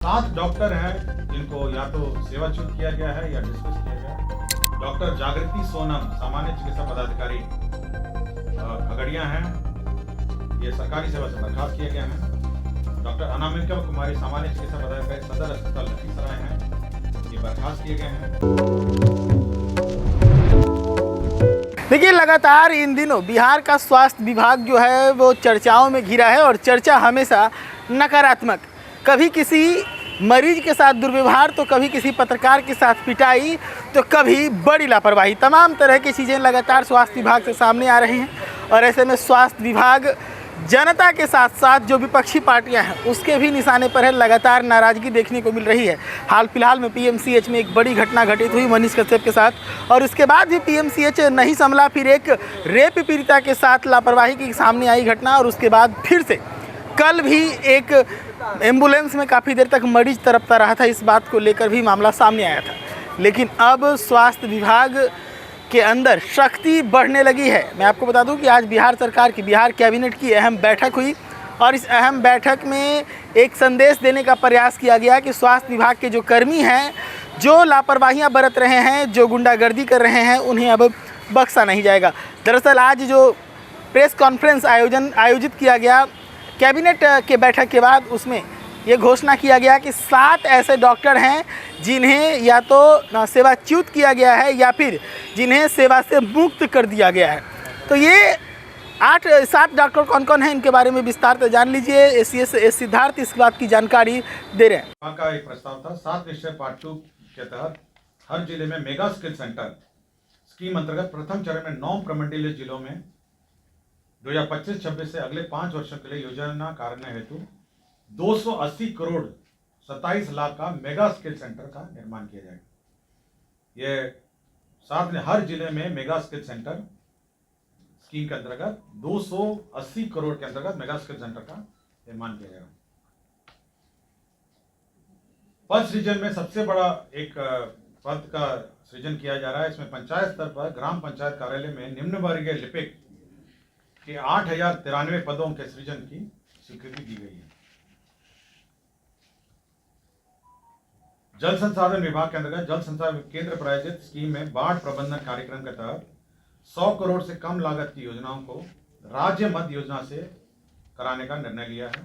7 doctor हैं जिनको या तो सेवाच्युत किया गया है या डिसमिस किया गया है। डॉक्टर जागृति सोनम सामान्य चिकित्सा पदाधिकारी खगड़िया हैं, ये सरकारी सेवा से बर्खास्त किए गए हैं। डॉक्टर अनामिका कुमारी सामान्य चिकित्सा पदाधिकारी सदर अस्पताल लखीसराय हैं, ये बर्खास्त किए गए हैं। देखिए, लगातार इन दिनों बिहार का स्वास्थ्य विभाग जो है वो चर्चाओं में घिरा है और चर्चा हमेशा नकारात्मक, कभी किसी मरीज के साथ दुर्व्यवहार तो कभी किसी पत्रकार के साथ पिटाई तो कभी बड़ी लापरवाही, तमाम तरह की चीज़ें लगातार स्वास्थ्य विभाग से सामने आ रही हैं। और ऐसे में स्वास्थ्य विभाग जनता के साथ साथ जो विपक्षी पार्टियां हैं उसके भी निशाने पर है। लगातार नाराज़गी देखने को मिल रही है। हाल फिलहाल में पीएमसीएच में एक बड़ी घटना घटित हुई मनीष कश्यप के साथ, और उसके बाद भी पीएमसीएच नहीं संभला। फिर एक रेप पीड़िता के साथ लापरवाही की सामने आई घटना, और उसके बाद फिर से कल भी एक एम्बुलेंस में काफ़ी देर तक मरीज तड़पता रहा था। इस बात को लेकर भी मामला सामने आया था। लेकिन अब स्वास्थ्य विभाग के अंदर शक्ति बढ़ने लगी है। मैं आपको बता दूं कि आज बिहार सरकार की, बिहार कैबिनेट की अहम बैठक हुई, और इस अहम बैठक में एक संदेश देने का प्रयास किया गया कि स्वास्थ्य विभाग के जो कर्मी हैं, जो लापरवाहियां बरत रहे हैं, जो गुंडागर्दी कर रहे हैं, उन्हें अब बख्शा नहीं जाएगा। दरअसल आज जो प्रेस कॉन्फ्रेंस आयोजित किया गया कैबिनेट के बैठक के बाद, उसमें ये घोषणा किया गया कि 7 ऐसे डॉक्टर हैं जिन्हें या तो सेवाच्युत किया गया है या फिर जिन्हें सेवा से मुक्त कर दिया गया है। तो ये 7 डॉक्टर कौन कौन हैं, इनके बारे में विस्तार से जान लीजिए। एस सिद्धार्थ इस बात की जानकारी दे रहे हैं। वहाँ का एक प्रस्ताव था 7 निश्चय पार्ट 2 के तहत हर जिले में मेगा स्किल सेंटर स्कीम अंतर्गत प्रथम चरण में 9 प्रमंडलीय जिलों में 2025-26 से अगले 5 वर्षों के लिए योजना कार्यान्वयन हेतु 280 करोड़ 27 लाख का मेगा स्किल सेंटर का निर्माण किया जाएगा। ये साथ में हर जिले में मेगा स्किल सेंटर स्कीम के अंतर्गत 280 करोड़ के अंतर्गत मेगा स्किल सेंटर का निर्माण किया जाएगा। पद सृजन में सबसे बड़ा एक पद का सृजन किया जा रहा है। इसमें पंचायत स्तर पर ग्राम पंचायत कार्यालय में निम्न वर्गीय लिपिक के 8093 पदों के सृजन की स्वीकृति दी गई है। जल संसाधन विभाग के अंतर्गत जल संसाधन केंद्र प्रायोजित स्कीम में बाढ़ प्रबंधन कार्यक्रम के तहत 100 करोड़ से कम लागत की योजनाओं को राज्य मध्य योजना से कराने का निर्णय लिया है।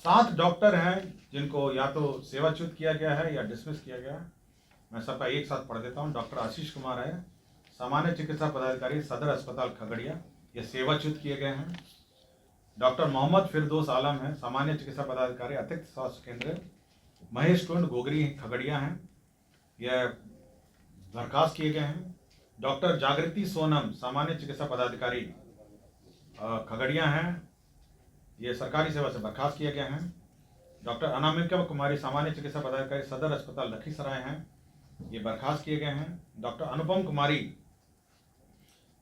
7 डॉक्टर हैं जिनको या तो सेवाच्युत किया गया है या डिसमिस किया गया है। मैं सबका एक साथ पढ़ देता हूँ। डॉक्टर आशीष कुमार है, सामान्य चिकित्सा पदाधिकारी सदर अस्पताल खगड़िया, ये सेवाच्युत किए गए हैं। डॉक्टर मोहम्मद फिरदौस आलम है, सामान्य चिकित्सा पदाधिकारी अतिरिक्त स्वास्थ्य केंद्र महेश कुंड गोगरी खगड़िया हैं, यह बर्खास्त किए गए हैं। डॉक्टर जागृति सोनम सामान्य चिकित्सा पदाधिकारी खगड़िया हैं, ये सरकारी सेवा से बर्खास्त किए गए हैं। डॉक्टर अनामिका कुमारी सामान्य चिकित्सा पदाधिकारी सदर अस्पताल लखीसराय हैं, ये बर्खास्त किए गए हैं। डॉक्टर अनुपम कुमारी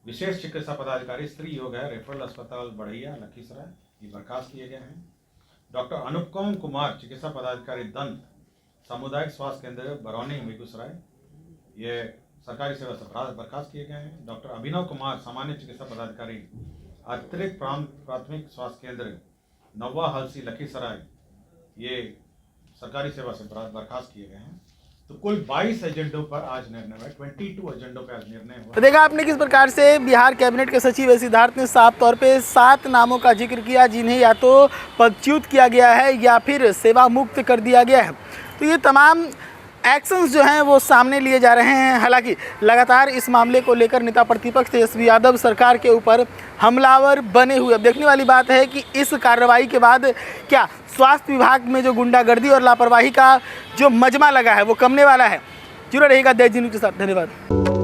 विशेष चिकित्सा पदाधिकारी स्त्री योग है, रेफरल अस्पताल बढ़ैया लखीसराय, ये बर्खास्त किए गए हैं। डॉक्टर अनुपम कुमार चिकित्सा पदाधिकारी दंत सामुदायिक स्वास्थ्य केंद्र बरौनी बेगूसराय, ये सरकारी सेवा से बर्खास्त किए गए हैं। डॉक्टर अभिनव कुमार सामान्य चिकित्सा पदाधिकारी अतिरिक्त प्राथमिक स्वास्थ्य केंद्र नवा हलसी लखीसराय, ये सरकारी सेवा से बर्खास्त किए गए हैं। तो कुल 22 एजेंडों पर आज निर्णय हुआ, 22 एजेंडों पर आज निर्णय हुआ। तो देखा आपने किस प्रकार से बिहार कैबिनेट के सचिव एस सिद्धार्थ ने साफ तौर पे 7 नामों का जिक्र किया जिन्हें या तो पदच्युत किया गया है या फिर सेवा मुक्त कर दिया गया है। तो ये तमाम एक्शंस जो हैं वो सामने लिए जा रहे हैं। हालांकि लगातार इस मामले को लेकर नेता प्रतिपक्ष तेजस्वी यादव सरकार के ऊपर हमलावर बने हुए। अब देखने वाली बात है कि इस कार्रवाई के बाद क्या स्वास्थ्य विभाग में जो गुंडागर्दी और लापरवाही का जो मजमा लगा है वो कमने वाला है। जुड़े रहिएगा देश न्यूज़ के साथ। धन्यवाद।